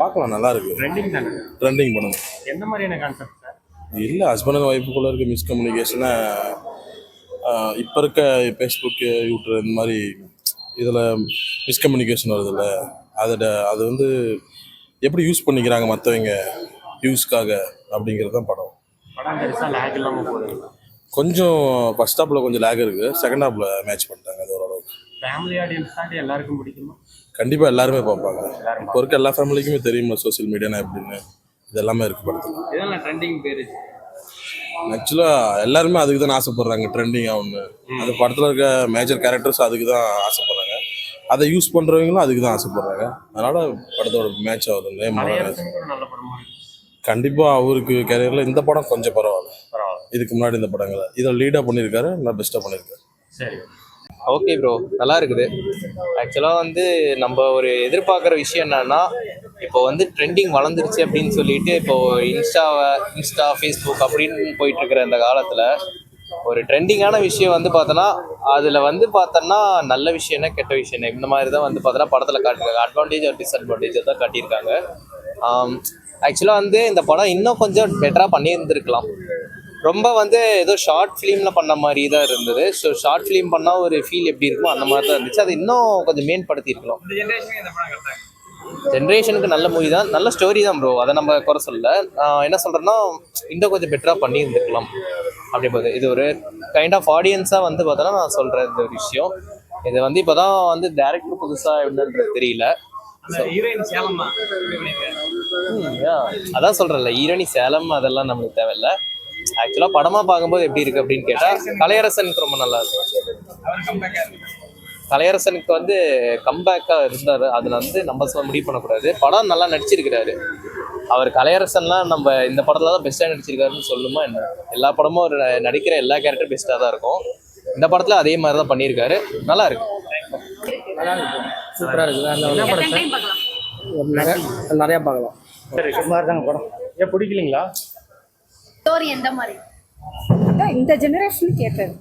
பார்க்கலாம், நல்லா இருக்கு. ட்ரெண்டிங் தானே? ட்ரெண்டிங் பண்ணுங்க. எந்த மாதிரியான கான்செப்ட் சார்? இல்லை, ஹஸ்பண்ட் அண்ட் ஒய்ஃபுக்குள்ளே இருக்க மிஸ்கம்யூனிகேஷனை இப்போ இருக்க ஃபேஸ்புக்கு, யூடியூப் இந்த மாதிரி இதில் மிஸ்கம்யூனிகேஷன் வருதுல்ல, அது வந்து எப்படி யூஸ் பண்ணிக்கிறாங்க மற்றவங்க யூஸ்க்காக அப்படிங்கிறது தான் படம். படம் பெருசாக லேக் இல்லாமல் போகுதுங்களா? கொஞ்சம் ஃபர்ஸ்ட் ஹாப்பில் கொஞ்சம் லேக் இருக்குது, செகண்ட் ஹாப்பில் மேட்ச் பண்ணிட்டாங்க. அது ஓரளவுக்கு ஃபேமிலி ஆடியன்ஸ் தாண்டி எல்லாருக்கும் பிடிக்குமா? கண்டிப்பாக எல்லாருமே பார்ப்பாங்க. இப்போ இருக்க எல்லா ஃபேமிலிக்குமே தெரியுமா சோசியல் மீடியானா எப்படின்னு. இது எல்லாமே இருக்குது படத்தில். இதெல்லாம் ட்ரெண்டிங் பேர். ஆக்சுவலாக எல்லாருமே அதுக்கு தான் ஆசைப்படுறாங்க, ட்ரெண்டிங்காக ஒன்று. அந்த படத்தில் இருக்க மேஜர் கேரக்டர்ஸ் அதுக்கு தான் ஆசைப்படுறாங்க, அதை யூஸ் பண்ணுறவங்களும் அதுக்கு தான் ஆசைப்படுறாங்க. அதனால் படத்தோட மேட்ச் ஆகுது. நல்ல படமா கண்டிப்பாக அவருக்கு கேரியரில் இந்த படம் கொஞ்சம் பரவாயில்ல. இதுக்கு முன்னாடி இந்த படங்களை இதில் லீடாக பண்ணியிருக்காரு, நல்லா பெஸ்ட்டாக பண்ணியிருக்காரு. சரி, ஓகே ப்ரோ, நல்லா இருக்குது. ஆக்சுவலாக வந்து நம்ம ஒரு எதிர்பார்க்குற விஷயம் என்னன்னா, இப்போ வந்து ட்ரெண்டிங் வளர்ந்துருச்சு அப்படின்னு சொல்லிட்டு இப்போது இன்ஸ்டா ஃபேஸ்புக் அப்படின்னு போயிட்டுருக்கிற இந்த காலத்தில் ஒரு ட்ரெண்டிங்கான விஷயம் வந்து பார்த்தோன்னா அதில் வந்து பார்த்தோன்னா நல்ல விஷயம்னா கெட்ட விஷயம் இந்த மாதிரி தான் வந்து பார்த்தோன்னா படத்தில் காட்டிருக்காங்க. அட்வான்டேஜ் ஒரு டிஸ்அட்வான்டேஜ் தான் காட்டியிருக்காங்க. ஆக்சுவலாக வந்து இந்த படம் இன்னும் கொஞ்சம் பெட்டராக பண்ணியிருந்துருக்கலாம். ரொம்ப வந்து ஏதோ ஷார்ட் ஃபிலிமில் பண்ண மாதிரி தான் இருந்தது. ஸோ ஷார்ட் ஃபிலிம் பண்ணால் ஒரு ஃபீல் எப்படி இருக்குமோ அந்த மாதிரி தான் இருந்துச்சு. அது இன்னும் கொஞ்சம் மேம்படுத்தியிருக்கலாம். ஜென்ரேஷனுக்கு நல்ல மூவி தான், நல்ல ஸ்டோரி தான் ப்ரோ, அதை நம்ம குறை சொல்லல. என்ன சொல்கிறேன்னா, இன்னும் கொஞ்சம் பெட்டராக பண்ணியிருந்துருக்கலாம் அப்படி போகுது. இது ஒரு கைண்ட் ஆஃப் ஆடியன்ஸாக வந்து பார்த்தோன்னா நான் சொல்கிறேன் இந்த ஒரு விஷயம். இது வந்து இப்போ தான் வந்து டேரக்டர் புதுசாக என்னன்றது தெரியல. அதான் சொல்கிறேன்ல, ஹீரோனி சேலம் அதெல்லாம் நம்மளுக்கு தேவையில்லை. ஆக்சுவலாக படமாக பார்க்கும்போது எப்படி இருக்குது அப்படின்னு கேட்டால் கலையரசனுக்கு ரொம்ப நல்லா இருக்கும். கலையரசனுக்கு வந்து கம்பேக்காக இருந்தார், அதில் வந்து நம்ம முடிவு பண்ணக்கூடாது. படம் நல்லா நடிச்சிருக்கிறாரு அவர். கலையரசன்லாம் நம்ம இந்த படத்தில் தான் பெஸ்ட்டாக நடிச்சிருக்காருன்னு சொல்லுமா என்ன? எல்லா படமும் ஒரு நடிக்கிற எல்லா கேரக்டரும் பெஸ்ட்டாக தான் இருக்கும். இந்த படத்தில் அதே மாதிரி தான் பண்ணியிருக்காரு, நல்லா இருக்கு. சூப்பராக இருக்குது. நிறையா பார்க்கலாம். சரி, சுமார் தாங்க படம். ஏன் பிடிக்கலீங்களா? ஸ்டோரி எந்த மாதிரி? இந்த ஜெனரேஷன் கேட்டது.